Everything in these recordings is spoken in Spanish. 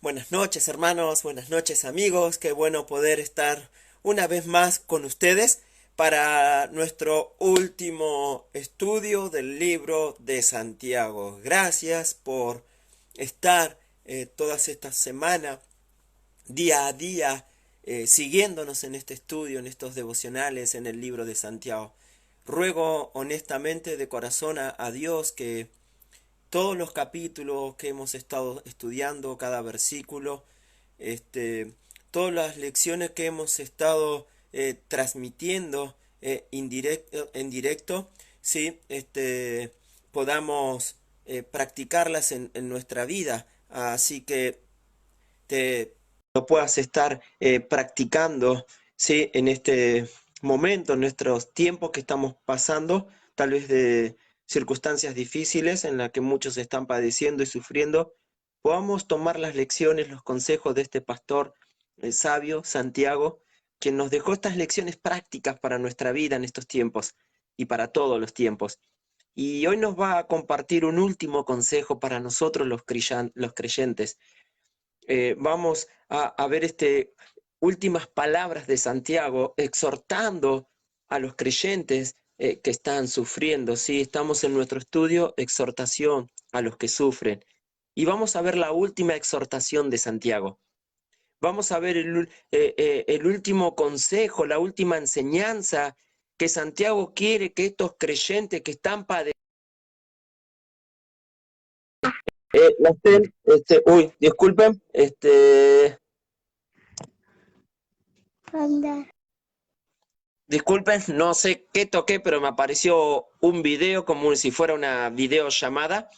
Buenas noches hermanos, buenas noches amigos, qué bueno poder estar una vez más con ustedes para nuestro último estudio del libro de Santiago. Gracias por estar todas estas semanas, día a día, siguiéndonos en este estudio, en estos devocionales, en el libro de Santiago. Ruego honestamente de corazón a Dios que todos los capítulos que hemos estado estudiando, cada versículo, este, todas las lecciones que hemos estado transmitiendo en directo, sí, podamos practicarlas en nuestra vida. Así que te lo puedas estar practicando, sí, en este momento, en nuestros tiempos que estamos pasando, tal vez de circunstancias difíciles en las que muchos están padeciendo y sufriendo, podamos tomar las lecciones, los consejos de este pastor sabio, Santiago, quien nos dejó estas lecciones prácticas para nuestra vida en estos tiempos y para todos los tiempos. Y hoy nos va a compartir un último consejo para nosotros los creyentes. Vamos a ver últimas palabras de Santiago exhortando a los creyentes que están sufriendo. ¿Sí? Estamos en nuestro estudio, exhortación a los que sufren. Y vamos a ver la última exhortación de Santiago. Vamos a ver el último consejo, la última enseñanza que Santiago quiere que estos creyentes que están padeciendo disculpen, Anda. Disculpen, no sé qué toqué, pero me apareció un video como si fuera una videollamada,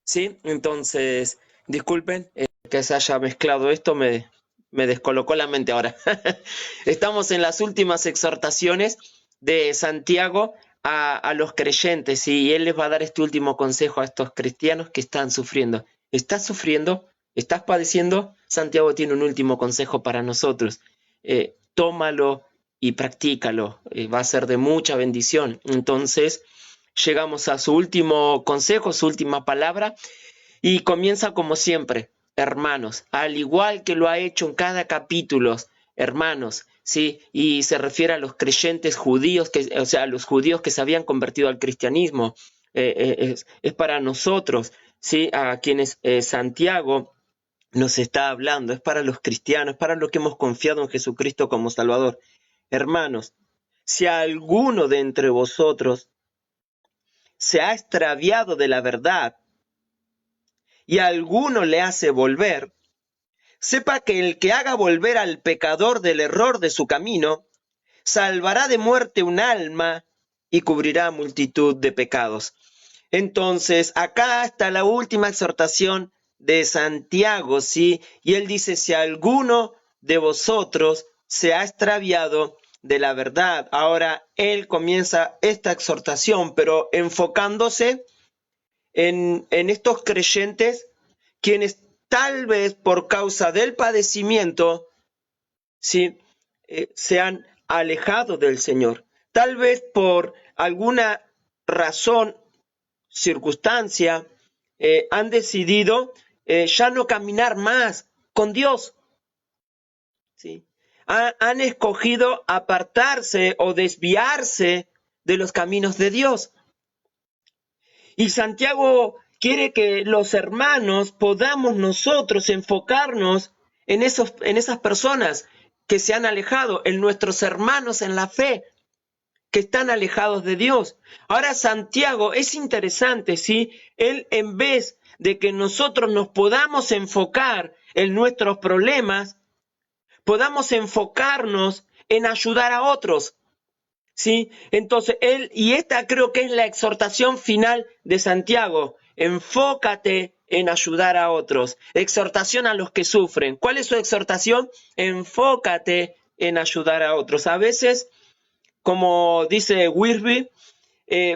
¿sí? Entonces, disculpen que se haya mezclado esto, me descolocó la mente ahora. Estamos en las últimas exhortaciones de Santiago a los creyentes y él les va a dar este último consejo a estos cristianos que están sufriendo. ¿Estás sufriendo? ¿Estás padeciendo? Santiago tiene un último consejo para nosotros. Tómalo y practícalo, va a ser de mucha bendición. Entonces, llegamos a su último consejo, su última palabra, y comienza como siempre, hermanos, al igual que lo ha hecho en cada capítulo, hermanos, ¿sí? Y se refiere a los creyentes judíos, o sea, a los judíos que se habían convertido al cristianismo. Es para nosotros, ¿sí? A quienes Santiago nos está hablando, es para los cristianos, es para los que hemos confiado en Jesucristo como Salvador. Hermanos, si alguno de entre vosotros se ha extraviado de la verdad y a alguno le hace volver, sepa que el que haga volver al pecador del error de su camino, salvará de muerte un alma y cubrirá multitud de pecados. Entonces, acá está la última exhortación de Santiago, ¿sí? Y él dice, si alguno de vosotros se ha extraviado de la verdad. Ahora, él comienza esta exhortación, pero enfocándose en estos creyentes, quienes tal vez por causa del padecimiento, ¿sí? Se han alejado del Señor. Tal vez por alguna razón, circunstancia, han decidido ya no caminar más con Dios, ¿sí? Han escogido apartarse o desviarse de los caminos de Dios. Y Santiago quiere que los hermanos podamos nosotros enfocarnos en esas personas que se han alejado, en nuestros hermanos en la fe, que están alejados de Dios. Ahora Santiago es interesante, ¿sí? Él, en vez de que nosotros nos podamos enfocar en nuestros problemas, podamos enfocarnos en ayudar a otros, ¿sí? Entonces, y esta creo que es la exhortación final de Santiago. Enfócate en ayudar a otros. Exhortación a los que sufren. ¿Cuál es su exhortación? Enfócate en ayudar a otros. A veces, como dice Wiersbe,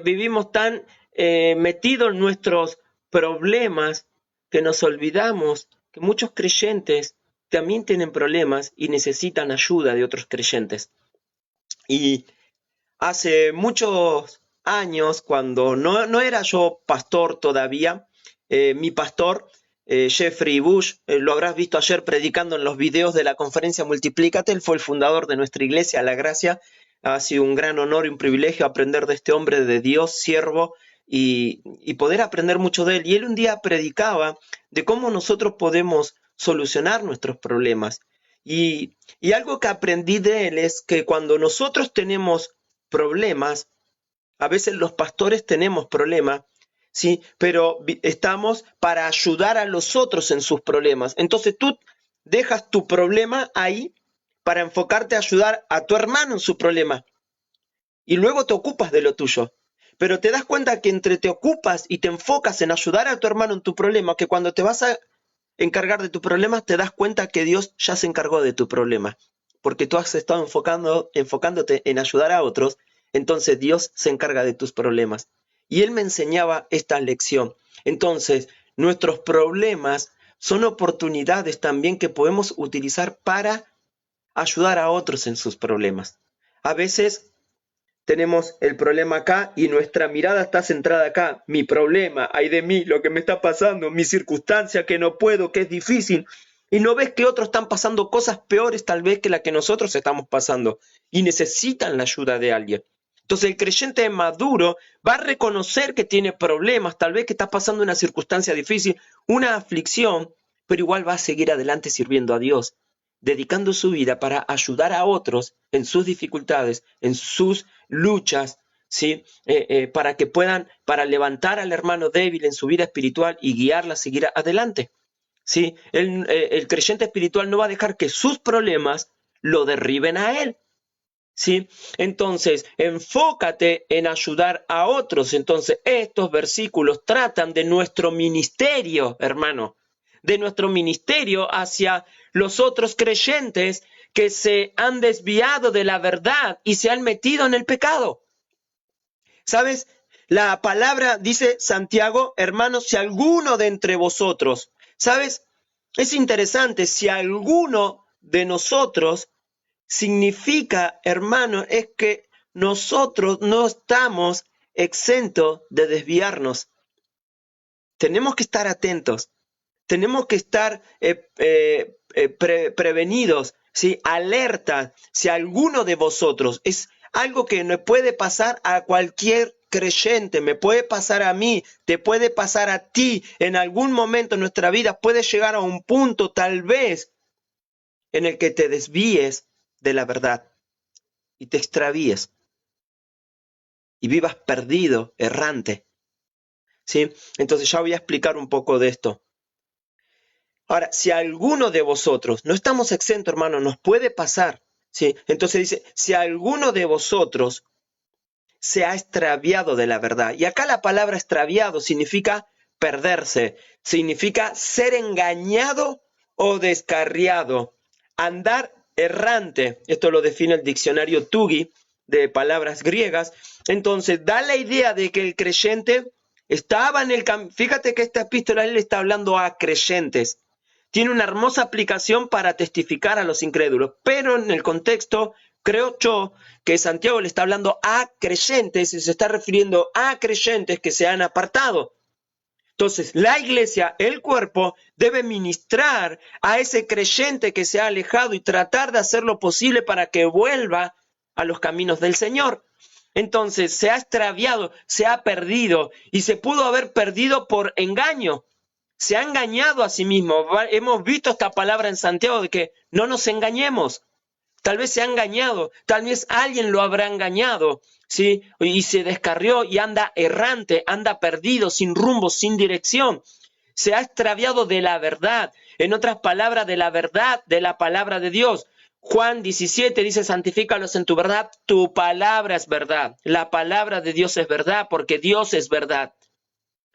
vivimos tan metidos en nuestros problemas que nos olvidamos que muchos creyentes también tienen problemas y necesitan ayuda de otros creyentes. Y hace muchos años, cuando no era yo pastor todavía, mi pastor Jeffrey Bush, lo habrás visto ayer predicando en los videos de la conferencia Multiplícate. Él fue el fundador de nuestra iglesia, La Gracia. Ha sido un gran honor y un privilegio aprender de este hombre de Dios, siervo, y poder aprender mucho de él. Y él un día predicaba de cómo nosotros podemos solucionar nuestros problemas. Y algo que aprendí de él es que cuando nosotros tenemos problemas, a veces los pastores tenemos problemas, ¿sí? Pero estamos para ayudar a los otros en sus problemas. Entonces tú dejas tu problema ahí para enfocarte a ayudar a tu hermano en su problema. Y luego te ocupas de lo tuyo. Pero te das cuenta que entre te ocupas y te enfocas en ayudar a tu hermano en tu problema, que cuando te vas a encargar de tu problema, te das cuenta que Dios ya se encargó de tu problema. Porque tú has estado enfocándote en ayudar a otros, entonces Dios se encarga de tus problemas. Y él me enseñaba esta lección. Entonces, nuestros problemas son oportunidades también que podemos utilizar para ayudar a otros en sus problemas. A veces tenemos el problema acá y nuestra mirada está centrada acá. Mi problema, ay de mí, lo que me está pasando, mi circunstancia, que no puedo, que es difícil. Y no ves que otros están pasando cosas peores tal vez que la que nosotros estamos pasando y necesitan la ayuda de alguien. Entonces el creyente maduro va a reconocer que tiene problemas, tal vez que está pasando una circunstancia difícil, una aflicción, pero igual va a seguir adelante sirviendo a Dios, dedicando su vida para ayudar a otros en sus dificultades, en sus luchas, ¿sí? Para levantar al hermano débil en su vida espiritual y guiarla a seguir adelante, ¿sí? El creyente espiritual no va a dejar que sus problemas lo derriben a él, ¿sí? Entonces, enfócate en ayudar a otros. Entonces, estos versículos tratan de nuestro ministerio, hermano, de nuestro ministerio hacia los otros creyentes que se han desviado de la verdad y se han metido en el pecado. ¿Sabes? La palabra dice Santiago, hermanos, si alguno de entre vosotros, ¿sabes? Es interesante, si alguno de nosotros significa, hermano, es que nosotros no estamos exentos de desviarnos. Tenemos que estar atentos, tenemos que estar prevenidos, ¿sí? Alerta. Si alguno de vosotros, es algo que nos puede pasar a cualquier creyente, me puede pasar a mí, te puede pasar a ti, en algún momento en nuestra vida puede llegar a un punto tal vez en el que te desvíes de la verdad y te extravíes y vivas perdido, errante, ¿sí? Entonces ya voy a explicar un poco de esto. Ahora, si alguno de vosotros, no estamos exentos, hermano, nos puede pasar, ¿sí? Entonces dice, si alguno de vosotros se ha extraviado de la verdad. Y acá la palabra extraviado significa perderse, significa ser engañado o descarriado, andar errante. Esto lo define el diccionario Tugi de palabras griegas. Entonces da la idea de que el creyente estaba en el camino. Fíjate que esta epístola él está hablando a creyentes. Tiene una hermosa aplicación para testificar a los incrédulos, pero en el contexto, creo yo, que Santiago le está hablando a creyentes y se está refiriendo a creyentes que se han apartado. Entonces, la iglesia, el cuerpo, debe ministrar a ese creyente que se ha alejado y tratar de hacer lo posible para que vuelva a los caminos del Señor. Entonces, se ha extraviado, se ha perdido y se pudo haber perdido por engaño. Se ha engañado a sí mismo. Hemos visto esta palabra en Santiago de que no nos engañemos. Tal vez se ha engañado, tal vez alguien lo habrá engañado, ¿sí? Y se descarrió y anda errante, anda perdido, sin rumbo, sin dirección. Se ha extraviado de la verdad. En otras palabras, de la verdad, de la palabra de Dios. Juan 17 dice, santifícalos en tu verdad. Tu palabra es verdad. La palabra de Dios es verdad porque Dios es verdad.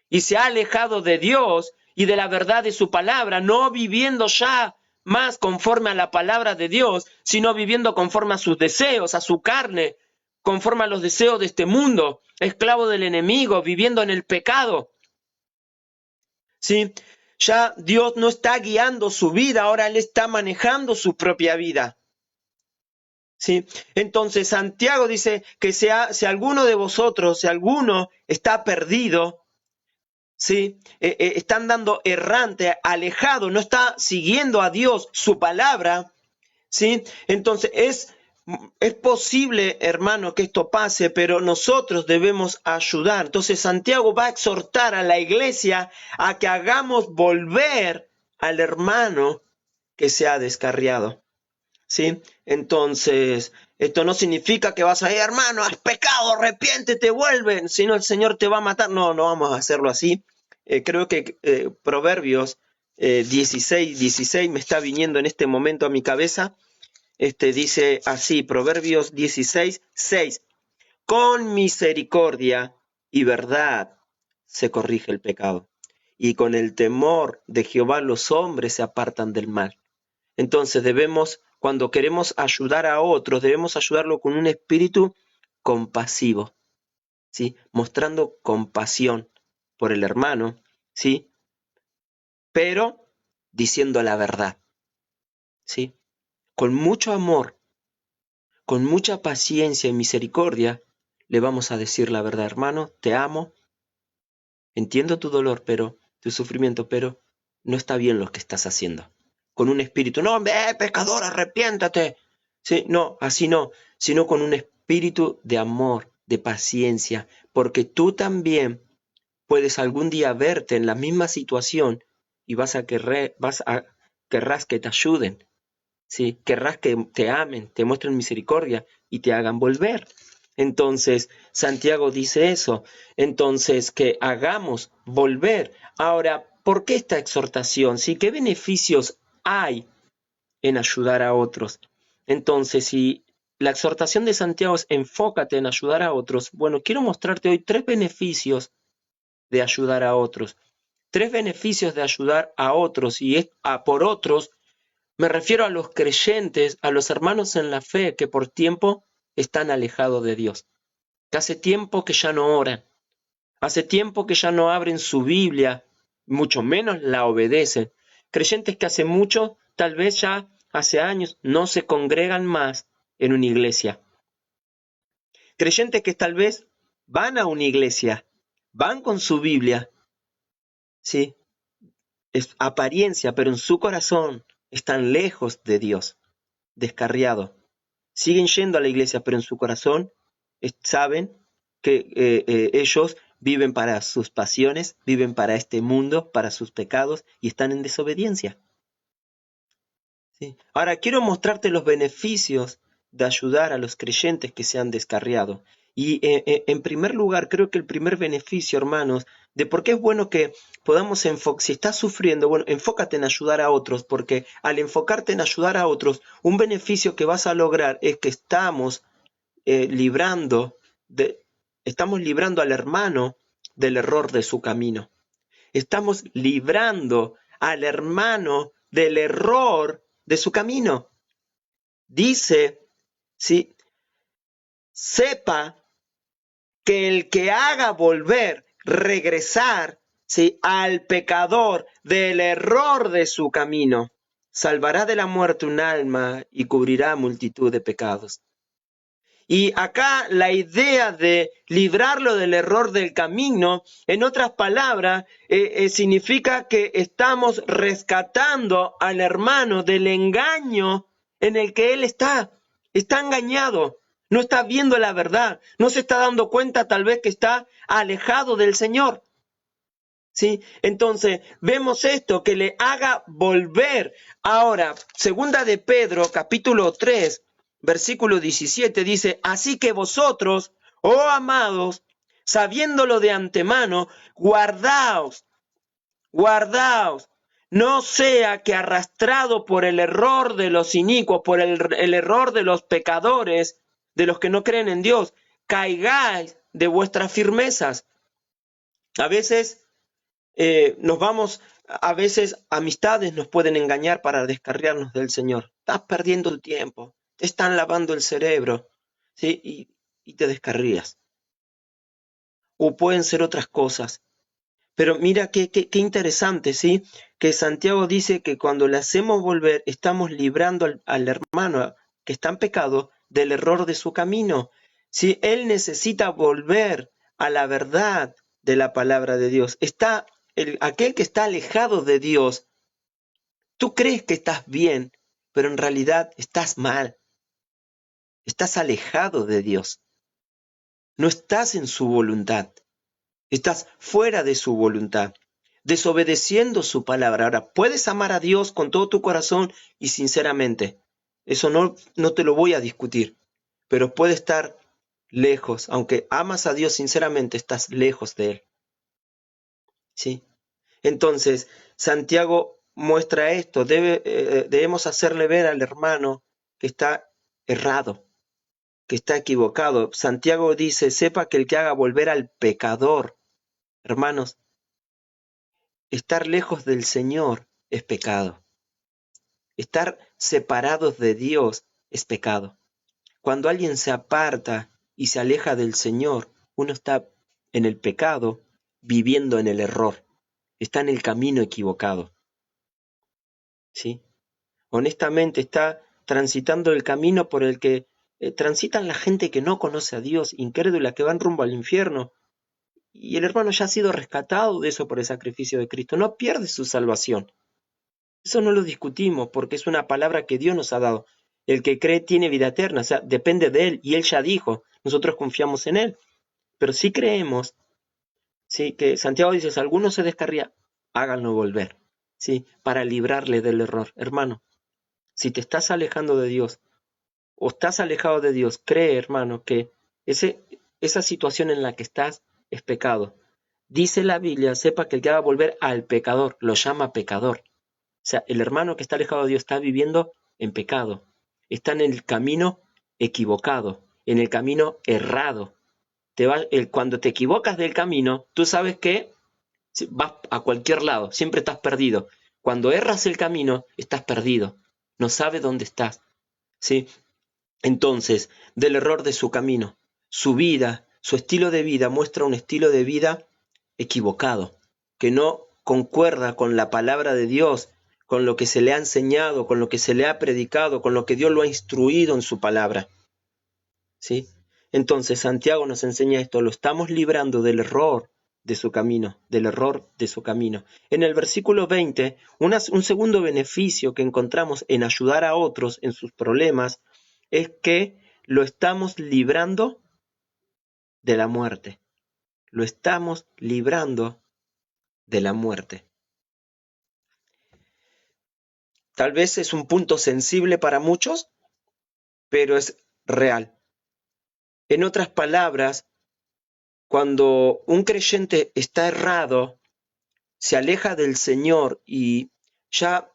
Y se ha alejado de Dios y de la verdad de su palabra, no viviendo ya más conforme a la palabra de Dios, sino viviendo conforme a sus deseos, a su carne, conforme a los deseos de este mundo, esclavo del enemigo, viviendo en el pecado. ¿Sí? Ya Dios no está guiando su vida, ahora Él está manejando su propia vida. ¿Sí? Entonces Santiago dice que si alguno de vosotros, si alguno está perdido, ¿sí? Está andando errante, alejado, no está siguiendo a Dios, su palabra, ¿sí? Entonces es posible, hermano, que esto pase, pero nosotros debemos ayudar. Entonces Santiago va a exhortar a la iglesia a que hagamos volver al hermano que se ha descarriado, ¿sí? Entonces, esto no significa que vas a ir, hermano, has pecado, arrepiéntete, vuelve, si no el Señor te va a matar. No, no vamos a hacerlo así. Creo que Proverbios 16 me está viniendo en este momento a mi cabeza. Dice así, Proverbios 16:6. Con misericordia y verdad se corrige el pecado, y con el temor de Jehová los hombres se apartan del mal. Entonces cuando queremos ayudar a otros, debemos ayudarlo con un espíritu compasivo, ¿sí? Mostrando compasión por el hermano, ¿sí? Pero diciendo la verdad, ¿sí? Con mucho amor, con mucha paciencia y misericordia, le vamos a decir la verdad, hermano, te amo, entiendo tu dolor, tu sufrimiento, pero no está bien lo que estás haciendo. Con un espíritu, no, pecador, arrepiéntate. Sí, no, así no, sino con un espíritu de amor, de paciencia, porque tú también puedes algún día verte en la misma situación y querrás que te ayuden, ¿sí? Querrás que te amen, te muestren misericordia y te hagan volver. Entonces, Santiago dice eso. Entonces, que hagamos volver. Ahora, ¿por qué esta exhortación? ¿Sí? ¿Qué beneficios hay en ayudar a otros? Entonces, si la exhortación de Santiago es enfócate en ayudar a otros, bueno, quiero mostrarte hoy 3 beneficios de ayudar a otros. 3 beneficios de ayudar a otros y por otros. Me refiero a los creyentes, a los hermanos en la fe que por tiempo están alejados de Dios, que hace tiempo que ya no oran, hace tiempo que ya no abren su Biblia, mucho menos la obedecen. Creyentes que hace mucho, tal vez ya hace años, no se congregan más en una iglesia. Creyentes que tal vez van a una iglesia, van con su Biblia, ¿sí? Es apariencia, pero en su corazón están lejos de Dios, descarriados. Siguen yendo a la iglesia, pero en su corazón saben que ellos viven para sus pasiones, viven para este mundo, para sus pecados y están en desobediencia. ¿Sí? Ahora quiero mostrarte los beneficios de ayudar a los creyentes que se han descarriado. Y en primer lugar, creo que el primer beneficio, hermanos, de por qué es bueno que podamos si estás sufriendo, bueno, enfócate en ayudar a otros, porque al enfocarte en ayudar a otros, un beneficio que vas a lograr es que estamos librando al hermano del error de su camino. Estamos librando al hermano del error de su camino. Dice, ¿sí? Sepa que el que haga volver, regresar, ¿sí?, al pecador del error de su camino, salvará de la muerte un alma y cubrirá multitud de pecados. Y acá la idea de librarlo del error del camino, en otras palabras, significa que estamos rescatando al hermano del engaño en el que él está. Está engañado, no está viendo la verdad, no se está dando cuenta tal vez que está alejado del Señor. ¿Sí? Entonces, vemos esto, que le haga volver. Ahora, segunda de Pedro, capítulo 3, versículo 17, dice, así que vosotros, oh amados, sabiéndolo de antemano, guardaos, no sea que arrastrado por el error de los inicuos, por el error de los pecadores, de los que no creen en Dios, caigáis de vuestras firmezas. A veces a veces amistades nos pueden engañar para descarriarnos del Señor. Estás perdiendo el tiempo, te están lavando el cerebro, ¿sí? Y te descarrías. O pueden ser otras cosas. Pero mira qué interesante, ¿sí? Que Santiago dice que cuando le hacemos volver, estamos librando al hermano que está en pecado del error de su camino. ¿Sí? Él necesita volver a la verdad de la palabra de Dios. Aquel que está alejado de Dios, tú crees que estás bien, pero en realidad estás mal. Estás alejado de Dios. No estás en su voluntad. Estás fuera de su voluntad, desobedeciendo su palabra. Ahora, puedes amar a Dios con todo tu corazón y sinceramente. Eso no te lo voy a discutir. Pero puede estar lejos. Aunque amas a Dios sinceramente, estás lejos de Él. ¿Sí? Entonces, Santiago muestra esto. Debemos hacerle ver al hermano que está errado, que está equivocado. Santiago dice, sepa que el que haga volver al pecador, hermanos, estar lejos del Señor es pecado. Estar separados de Dios es pecado. Cuando alguien se aparta y se aleja del Señor, uno está en el pecado, viviendo en el error. Está en el camino equivocado. ¿Sí? Honestamente está transitando el camino por el que transitan la gente que no conoce a Dios, incrédula, que van rumbo al infierno. Y el hermano ya ha sido rescatado de eso por el sacrificio de Cristo. No pierde su salvación. Eso no lo discutimos porque es una palabra que Dios nos ha dado. El que cree tiene vida eterna, o sea, depende de Él. Y Él ya dijo, nosotros confiamos en Él. Pero sí creemos, sí, que Santiago dice, si alguno se descarría, háganlo volver, sí, para librarle del error. Hermano, si te estás alejando de Dios o estás alejado de Dios, cree, hermano, que esa situación en la que estás es pecado. Dice la Biblia, sepa que el que haga volver al pecador, lo llama pecador. O sea, el hermano que está alejado de Dios está viviendo en pecado. Está en el camino equivocado, en el camino errado. Cuando te equivocas del camino, tú sabes que vas a cualquier lado, siempre estás perdido. Cuando erras el camino, estás perdido. No sabes dónde estás. ¿Sí? Entonces, del error de su camino, su vida, su estilo de vida muestra un estilo de vida equivocado, que no concuerda con la palabra de Dios, con lo que se le ha enseñado, con lo que se le ha predicado, con lo que Dios lo ha instruido en su palabra. ¿Sí? Entonces, Santiago nos enseña esto, lo estamos librando del error de su camino, del error de su camino. En el versículo 20, un segundo beneficio que encontramos en ayudar a otros en sus problemas es que lo estamos librando de la muerte. Lo estamos librando de la muerte. Tal vez es un punto sensible para muchos, pero es real. En otras palabras, cuando un creyente está errado, se aleja del Señor y ya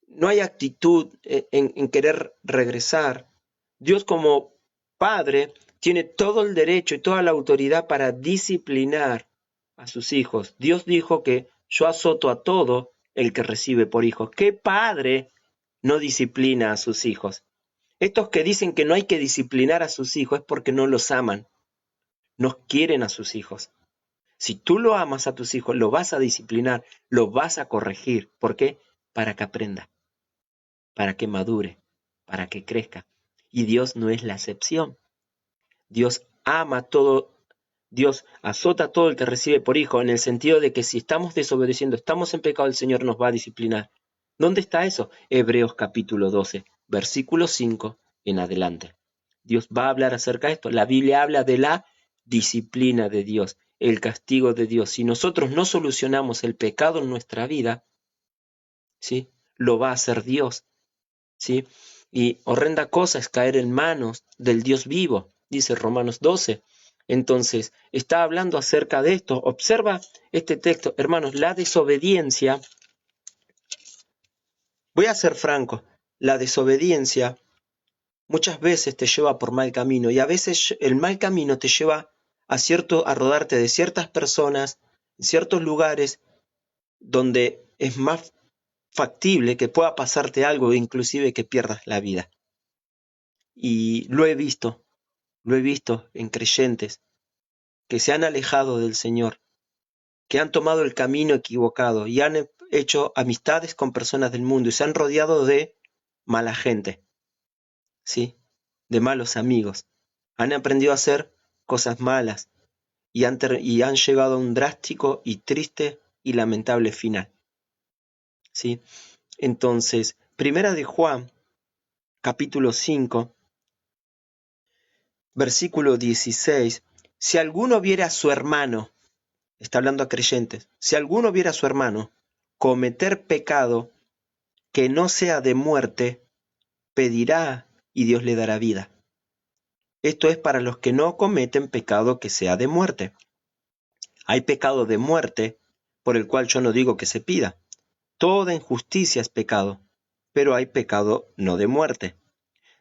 no hay actitud en querer regresar, Dios como Padre tiene todo el derecho y toda la autoridad para disciplinar a sus hijos. Dios dijo que yo azoto a todo el que recibe por hijos. ¿Qué padre no disciplina a sus hijos? Estos que dicen que no hay que disciplinar a sus hijos es porque no los aman, no quieren a sus hijos. Si tú lo amas a tus hijos, lo vas a disciplinar, lo vas a corregir. ¿Por qué? Para que aprenda, para que madure, para que crezca. Y Dios no es la excepción. Dios ama todo, Dios azota a todo el que recibe por hijo, en el sentido de que si estamos desobedeciendo, estamos en pecado, el Señor nos va a disciplinar. ¿Dónde está eso? Hebreos capítulo 12, versículo 5 en adelante. Dios va a hablar acerca de esto. La Biblia habla de la disciplina de Dios, el castigo de Dios. Si nosotros no solucionamos el pecado en nuestra vida, ¿sí? Lo va a hacer Dios, ¿sí? Y horrenda cosa es caer en manos del Dios vivo, dice Romanos 12. Entonces, está hablando acerca de esto. Observa este texto, hermanos, la desobediencia. Voy a ser franco, la desobediencia muchas veces te lleva por mal camino y a veces el mal camino te lleva a rodarte de ciertas personas, en ciertos lugares donde es más factible que pueda pasarte algo, inclusive que pierdas la vida. Y lo he visto en creyentes que se han alejado del Señor, que han tomado el camino equivocado y han hecho amistades con personas del mundo y se han rodeado de mala gente, ¿sí? De malos amigos. Han aprendido a hacer cosas malas y han llegado a un drástico y triste y lamentable final. ¿Sí? Entonces, Primera de Juan, capítulo 5, versículo 16, si alguno viera a su hermano, está hablando a creyentes, si alguno viera a su hermano cometer pecado que no sea de muerte, pedirá y Dios le dará vida. Esto es para los que no cometen pecado que sea de muerte. Hay pecado de muerte, por el cual yo no digo que se pida. Toda injusticia es pecado, pero hay pecado no de muerte.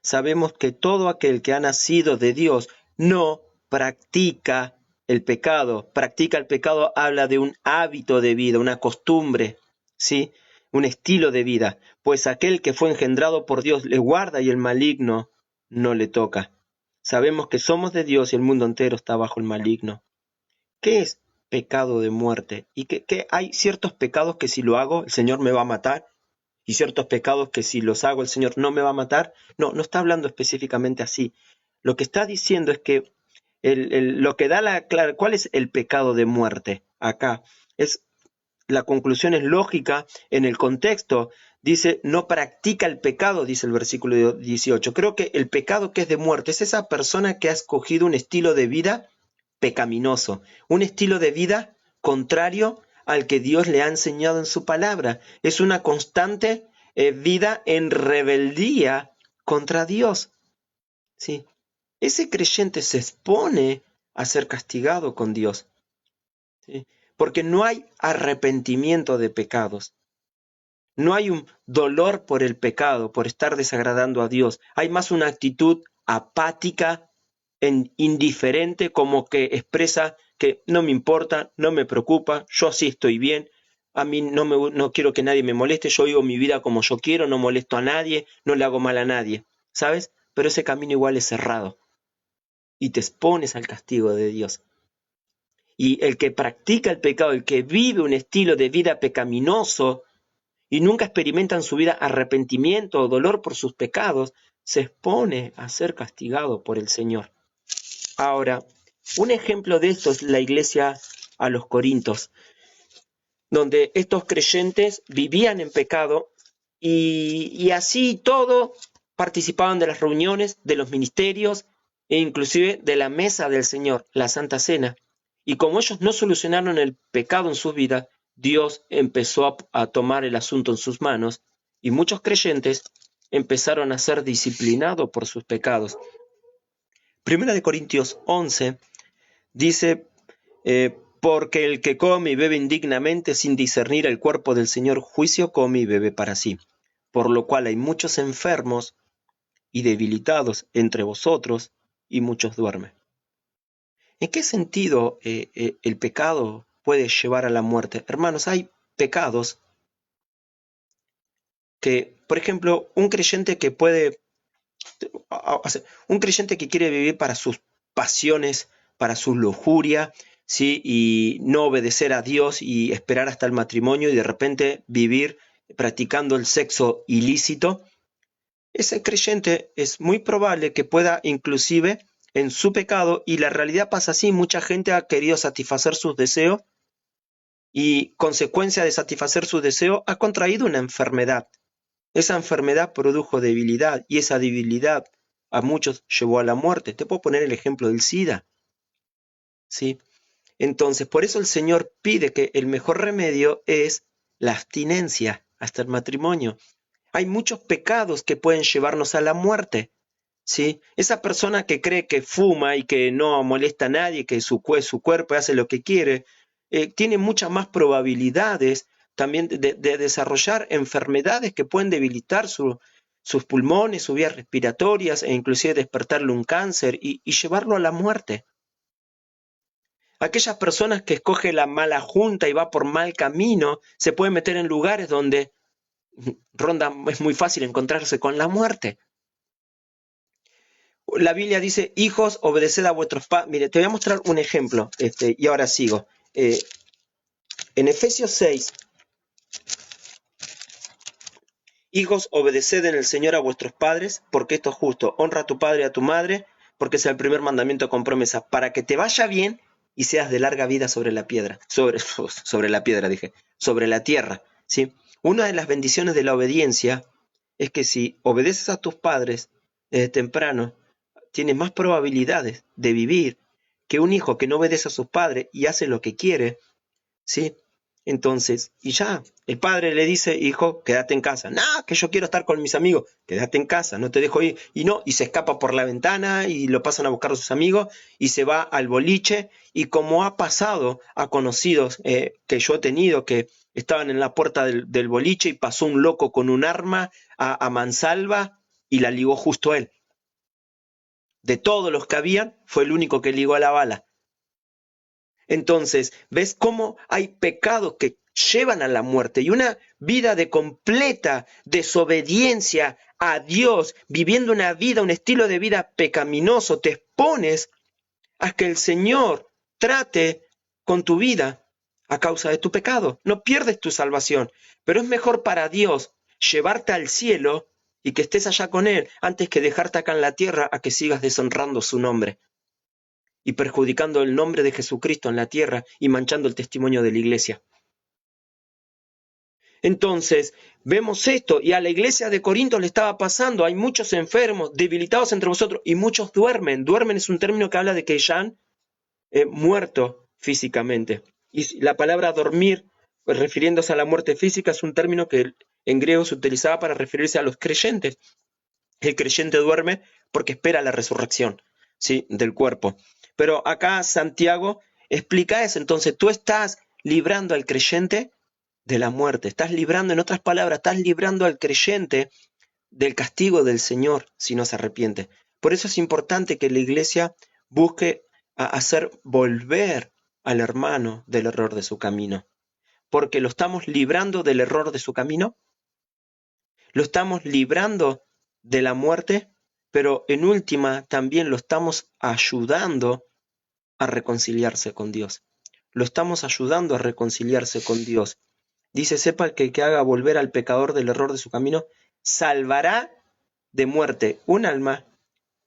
Sabemos que todo aquel que ha nacido de Dios no practica el pecado. Practica el pecado habla de un hábito de vida, una costumbre, ¿sí? Un estilo de vida. Pues aquel que fue engendrado por Dios le guarda y el maligno no le toca. Sabemos que somos de Dios y el mundo entero está bajo el maligno. ¿Qué es pecado de muerte? Y que hay ciertos pecados que si lo hago el Señor me va a matar, y ciertos pecados que si los hago el Señor no me va a matar. No, no está hablando específicamente así. Lo que está diciendo es que lo que da ¿cuál es el pecado de muerte acá? La conclusión es lógica en el contexto. Dice, no practica el pecado, dice el versículo 18. Creo que el pecado que es de muerte es esa persona que ha escogido un estilo de vida pecaminoso, un estilo de vida contrario al que Dios le ha enseñado en su palabra. Es una constante vida en rebeldía contra Dios. ¿Sí? Ese creyente se expone a ser castigado con Dios, ¿sí? Porque no hay arrepentimiento de pecados. No hay un dolor por el pecado, por estar desagradando a Dios. Hay más una actitud apática, indiferente, como que expresa que no me importa, no me preocupa, yo así estoy bien, a mí no quiero que nadie me moleste, yo vivo mi vida como yo quiero, no molesto a nadie, no le hago mal a nadie, ¿sabes? Pero ese camino igual es cerrado y te expones al castigo de Dios. Y el que practica el pecado, el que vive un estilo de vida pecaminoso y nunca experimenta en su vida arrepentimiento o dolor por sus pecados, se expone a ser castigado por el Señor. Ahora, un ejemplo de esto es la iglesia a los Corintios, donde estos creyentes vivían en pecado y así todo participaban de las reuniones, de los ministerios e inclusive de la mesa del Señor, la Santa Cena. Y como ellos no solucionaron el pecado en sus vidas, Dios empezó a tomar el asunto en sus manos y muchos creyentes empezaron a ser disciplinados por sus pecados. Primera de Corintios 11 dice, porque el que come y bebe indignamente sin discernir el cuerpo del Señor, juicio come y bebe para sí. Por lo cual hay muchos enfermos y debilitados entre vosotros, y muchos duermen. ¿En qué sentido el pecado puede llevar a la muerte? Hermanos, hay pecados que, por ejemplo, un creyente que quiere vivir para sus pasiones, para su lujuria, ¿sí? Y no obedecer a Dios y esperar hasta el matrimonio y de repente vivir practicando el sexo ilícito, ese creyente es muy probable que pueda inclusive en su pecado, y la realidad pasa así, mucha gente ha querido satisfacer sus deseos y consecuencia de satisfacer sus deseos ha contraído una enfermedad. Esa enfermedad produjo debilidad y esa debilidad a muchos llevó a la muerte. Te puedo poner el ejemplo del SIDA, ¿sí? Entonces, por eso el Señor pide que el mejor remedio es la abstinencia hasta el matrimonio. Hay muchos pecados que pueden llevarnos a la muerte, ¿sí? Esa persona que cree que fuma y que no molesta a nadie, que su cuerpo hace lo que quiere, tiene muchas más probabilidades también de desarrollar enfermedades que pueden debilitar sus pulmones, sus vías respiratorias e inclusive despertarle un cáncer y llevarlo a la muerte. Aquellas personas que escogen la mala junta y va por mal camino, se pueden meter en lugares donde es muy fácil encontrarse con la muerte. La Biblia dice, hijos, obedeced a vuestros padres. Mire, te voy a mostrar un ejemplo, y ahora sigo. En Efesios 6, hijos, obedeced en el Señor a vuestros padres, porque esto es justo. Honra a tu padre y a tu madre, porque es el primer mandamiento con promesa, para que te vaya bien y seas de larga vida sobre la piedra, sobre la piedra dije, sobre la tierra, ¿sí? Una de las bendiciones de la obediencia es que si obedeces a tus padres desde temprano, tienes más probabilidades de vivir que un hijo que no obedece a sus padres y hace lo que quiere, ¿sí? Entonces, y ya, el padre le dice, hijo, quédate en casa. No, que yo quiero estar con mis amigos. Quédate en casa, no te dejo ir. Y no, y se escapa por la ventana y lo pasan a buscar a sus amigos y se va al boliche. Y como ha pasado a conocidos que yo he tenido que estaban en la puerta del boliche y pasó un loco con un arma a mansalva y la ligó justo él. De todos los que habían, fue el único que ligó a la bala. Entonces, ¿ves cómo hay pecados que llevan a la muerte? Y una vida de completa desobediencia a Dios, viviendo una vida, un estilo de vida pecaminoso, te expones a que el Señor trate con tu vida a causa de tu pecado. No pierdes tu salvación, pero es mejor para Dios llevarte al cielo y que estés allá con Él antes que dejarte acá en la tierra a que sigas deshonrando su nombre y perjudicando el nombre de Jesucristo en la tierra y manchando el testimonio de la iglesia. Entonces, vemos esto, y a la iglesia de Corinto le estaba pasando, hay muchos enfermos, debilitados entre vosotros, y muchos duermen. Duermen es un término que habla de que ya han muerto físicamente. Y la palabra dormir, pues, refiriéndose a la muerte física, es un término que en griego se utilizaba para referirse a los creyentes. El creyente duerme porque espera la resurrección, ¿sí?, del cuerpo. Pero acá Santiago explica eso. Entonces tú estás librando al creyente de la muerte. Estás librando, en otras palabras, estás librando al creyente del castigo del Señor si no se arrepiente. Por eso es importante que la iglesia busque hacer volver al hermano del error de su camino. Porque lo estamos librando del error de su camino. Lo estamos librando de la muerte, pero en última también lo estamos ayudando a reconciliarse con Dios. Lo estamos ayudando a reconciliarse con Dios. Dice, sepa que el que haga volver al pecador del error de su camino, salvará de muerte un alma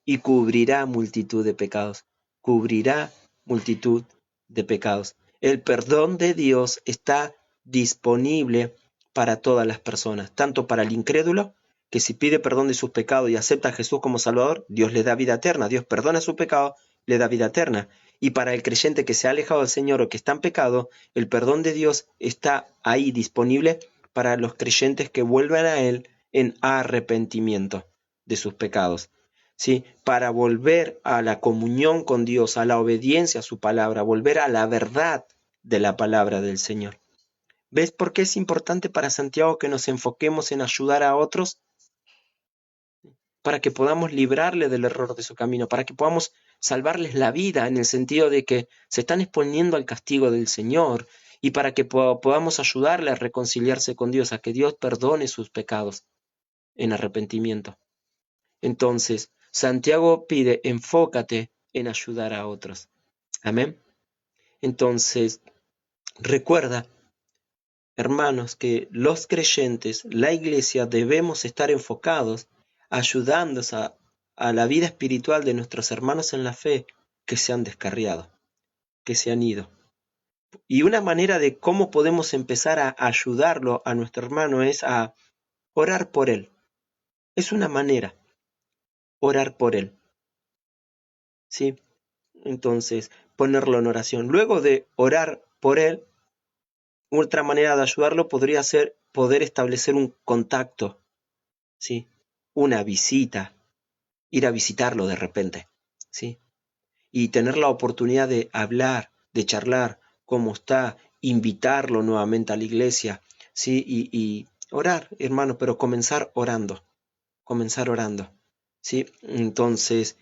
y cubrirá multitud de pecados. Cubrirá multitud de pecados. El perdón de Dios está disponible para todas las personas, tanto para el incrédulo, que si pide perdón de sus pecados y acepta a Jesús como Salvador, Dios le da vida eterna. Dios perdona su pecado, le da vida eterna. Y para el creyente que se ha alejado del Señor o que está en pecado, el perdón de Dios está ahí disponible para los creyentes que vuelvan a Él en arrepentimiento de sus pecados. ¿Sí? Para volver a la comunión con Dios, a la obediencia a su palabra, volver a la verdad de la palabra del Señor. ¿Ves por qué es importante para Santiago que nos enfoquemos en ayudar a otros? Para que podamos librarle del error de su camino, para que podamos salvarles la vida en el sentido de que se están exponiendo al castigo del Señor y para que podamos ayudarle a reconciliarse con Dios, a que Dios perdone sus pecados en arrepentimiento. Entonces, Santiago pide, enfócate en ayudar a otros. Amén. Entonces, recuerda, hermanos, que los creyentes, la iglesia, debemos estar enfocados ayudando a la vida espiritual de nuestros hermanos en la fe que se han descarriado, que se han ido. Y una manera de cómo podemos empezar a ayudarlo a nuestro hermano es a orar por él. Es una manera, orar por él. ¿Sí? Entonces, ponerlo en oración. Luego de orar por él, otra manera de ayudarlo podría ser poder establecer un contacto, ¿sí? Una visita, ir a visitarlo de repente, ¿sí? Y tener la oportunidad de hablar, de charlar, cómo está, invitarlo nuevamente a la iglesia, ¿sí? Y orar, hermano, pero comenzar orando, ¿sí? Entonces,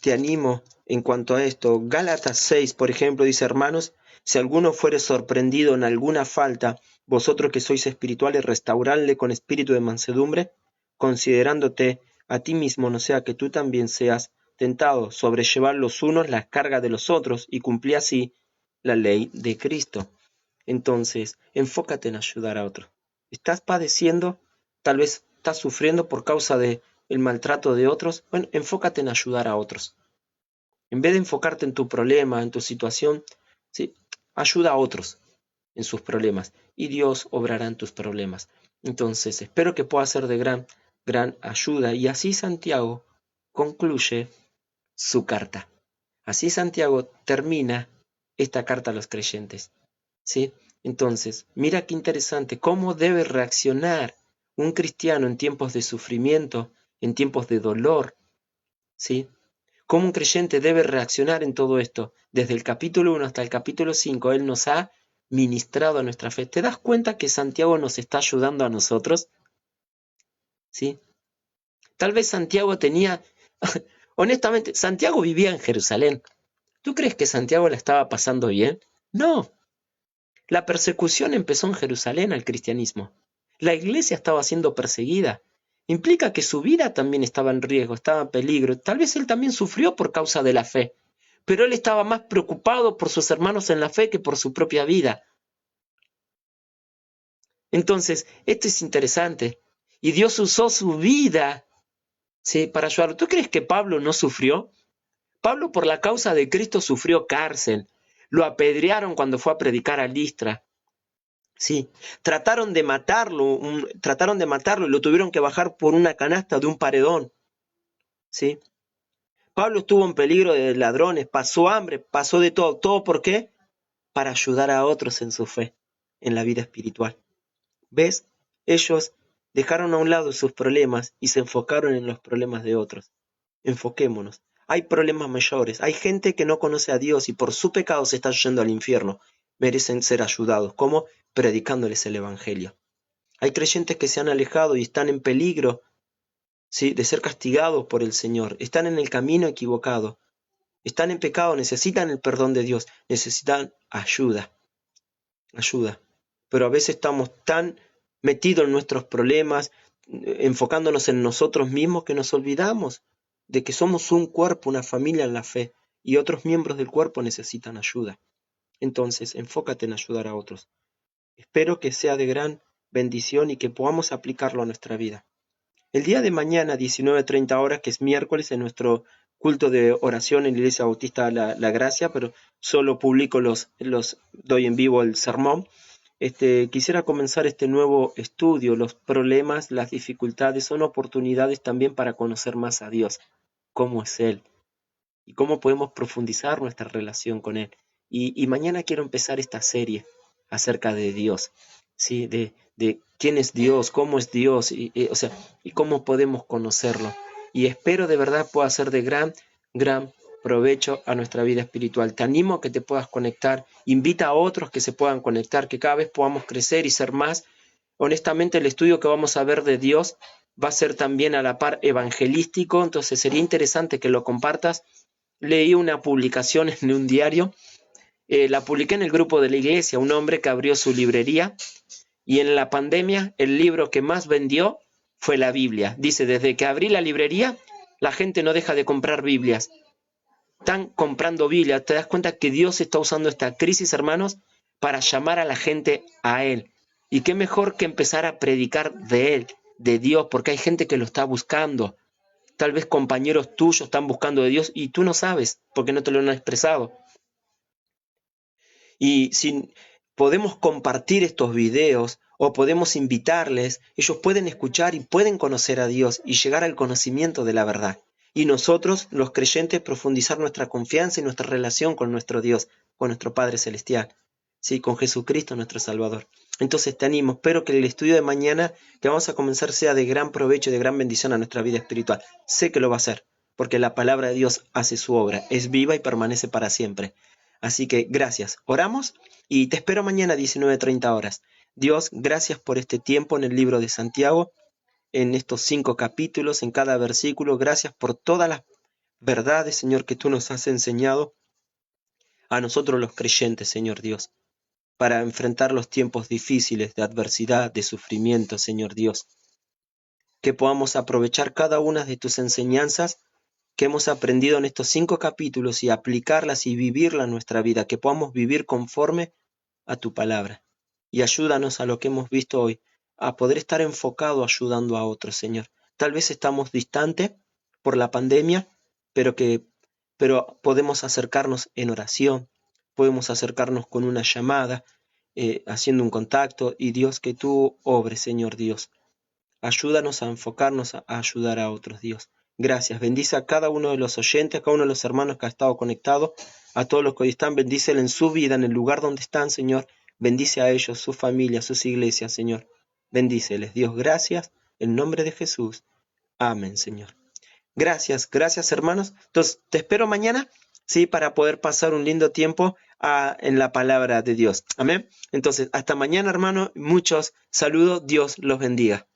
te animo en cuanto a esto. Gálatas 6, por ejemplo, dice, hermanos, si alguno fuere sorprendido en alguna falta, vosotros que sois espirituales, restauradle con espíritu de mansedumbre, considerándote a ti mismo, no sea que tú también seas tentado, sobrellevar los unos las cargas de los otros y cumplir así la ley de Cristo. Entonces, enfócate en ayudar a otros. ¿Estás padeciendo? Tal vez estás sufriendo por causa de el maltrato de otros. Bueno, enfócate en ayudar a otros. En vez de enfocarte en tu problema, en tu situación, ¿sí? Ayuda a otros en sus problemas y Dios obrará en tus problemas. Entonces, espero que pueda ser de gran ayuda. Y así Santiago concluye su carta. Así Santiago termina esta carta a los creyentes, ¿sí? Entonces, mira qué interesante, cómo debe reaccionar un cristiano en tiempos de sufrimiento, en tiempos de dolor, ¿sí? Cómo un creyente debe reaccionar en todo esto. Desde el capítulo 1 hasta el capítulo 5, él nos ha ministrado a nuestra fe. ¿Te das cuenta que Santiago nos está ayudando a nosotros? ¿Sí? Tal vez Santiago tenía, honestamente, Santiago vivía en Jerusalén. ¿Tú crees que Santiago la estaba pasando bien? No. La persecución empezó en Jerusalén al cristianismo. La iglesia estaba siendo perseguida. Implica que su vida también estaba en riesgo, estaba en peligro. Tal vez él también sufrió por causa de la fe. Pero él estaba más preocupado por sus hermanos en la fe que por su propia vida. Entonces, esto es interesante. Y Dios usó su vida, ¿sí?, para ayudarlo. ¿Tú crees que Pablo no sufrió? Pablo por la causa de Cristo sufrió cárcel. Lo apedrearon cuando fue a predicar a Listra. Sí, trataron de matarlo y lo tuvieron que bajar por una canasta de un paredón. ¿Sí? Pablo estuvo en peligro de ladrones, pasó hambre, pasó de todo. ¿Todo por qué? Para ayudar a otros en su fe, en la vida espiritual. ¿Ves? Ellos dejaron a un lado sus problemas y se enfocaron en los problemas de otros. Enfoquémonos. Hay problemas mayores. Hay gente que no conoce a Dios y por su pecado se está yendo al infierno. Merecen ser ayudados. ¿Cómo? Predicándoles el Evangelio. Hay creyentes que se han alejado y están en peligro, ¿sí?, de ser castigados por el Señor. Están en el camino equivocado. Están en pecado, necesitan el perdón de Dios. Necesitan ayuda. Ayuda. Pero a veces estamos tan metidos en nuestros problemas, enfocándonos en nosotros mismos, que nos olvidamos de que somos un cuerpo, una familia en la fe, y otros miembros del cuerpo necesitan ayuda. Entonces, enfócate en ayudar a otros. Espero que sea de gran bendición y que podamos aplicarlo a nuestra vida. El día de mañana, 19:30 horas, que es miércoles, en nuestro culto de oración en la Iglesia Bautista La Gracia, pero solo publico doy en vivo el sermón. Quisiera comenzar este nuevo estudio. Los problemas, las dificultades son oportunidades también para conocer más a Dios, cómo es Él y cómo podemos profundizar nuestra relación con Él. Y mañana quiero empezar esta serie acerca de Dios, ¿sí? De quién es Dios, cómo es Dios, y cómo podemos conocerlo. Y espero de verdad pueda ser de gran provecho a nuestra vida espiritual. Te animo a que te puedas conectar, invita a otros que se puedan conectar, que cada vez podamos crecer y ser más. Honestamente, el estudio que vamos a ver de Dios va a ser también a la par evangelístico, entonces sería interesante que lo compartas. Leí una publicación en un diario, la publiqué en el grupo de la iglesia, un hombre que abrió su librería y en la pandemia el libro que más vendió fue la Biblia. Dice, desde que abrí la librería, la gente no deja de comprar Biblias. Están comprando Biblia. ¿Te das cuenta que Dios está usando esta crisis, hermanos, para llamar a la gente a Él? Y qué mejor que empezar a predicar de Él, de Dios, porque hay gente que lo está buscando. Tal vez compañeros tuyos están buscando de Dios y tú no sabes porque no te lo han expresado. Y si podemos compartir estos videos o podemos invitarles, ellos pueden escuchar y pueden conocer a Dios y llegar al conocimiento de la verdad. Y nosotros, los creyentes, profundizar nuestra confianza y nuestra relación con nuestro Dios, con nuestro Padre Celestial, ¿sí?, con Jesucristo nuestro Salvador. Entonces te animo, espero que el estudio de mañana que vamos a comenzar sea de gran provecho y de gran bendición a nuestra vida espiritual. Sé que lo va a ser, porque la palabra de Dios hace su obra, es viva y permanece para siempre. Así que gracias, oramos y te espero mañana a 19:30 horas. Dios, gracias por este tiempo en el libro de Santiago, en estos 5 capítulos, en cada versículo. Gracias por todas las verdades, Señor, que tú nos has enseñado a nosotros los creyentes, Señor Dios, para enfrentar los tiempos difíciles de adversidad, de sufrimiento, Señor Dios. Que podamos aprovechar cada una de tus enseñanzas que hemos aprendido en estos 5 capítulos y aplicarlas y vivirlas en nuestra vida, que podamos vivir conforme a tu palabra. Y ayúdanos a lo que hemos visto hoy, a poder estar enfocado ayudando a otros, Señor. Tal vez estamos distantes por la pandemia, pero podemos acercarnos en oración, podemos acercarnos con una llamada, haciendo un contacto, y Dios, que tú obres, Señor Dios. Ayúdanos a enfocarnos a ayudar a otros, Dios. Gracias. Bendice a cada uno de los oyentes, a cada uno de los hermanos que ha estado conectado, a todos los que hoy están. Bendícele en su vida, en el lugar donde están, Señor. Bendice a ellos, su familia, sus iglesias, Señor. Bendíceles, Dios. Gracias. En nombre de Jesús. Amén, Señor. Gracias, gracias, hermanos. Entonces, te espero mañana, ¿sí? Para poder pasar un lindo tiempo en la palabra de Dios. Amén. Entonces, hasta mañana, hermano. Muchos saludos. Dios los bendiga.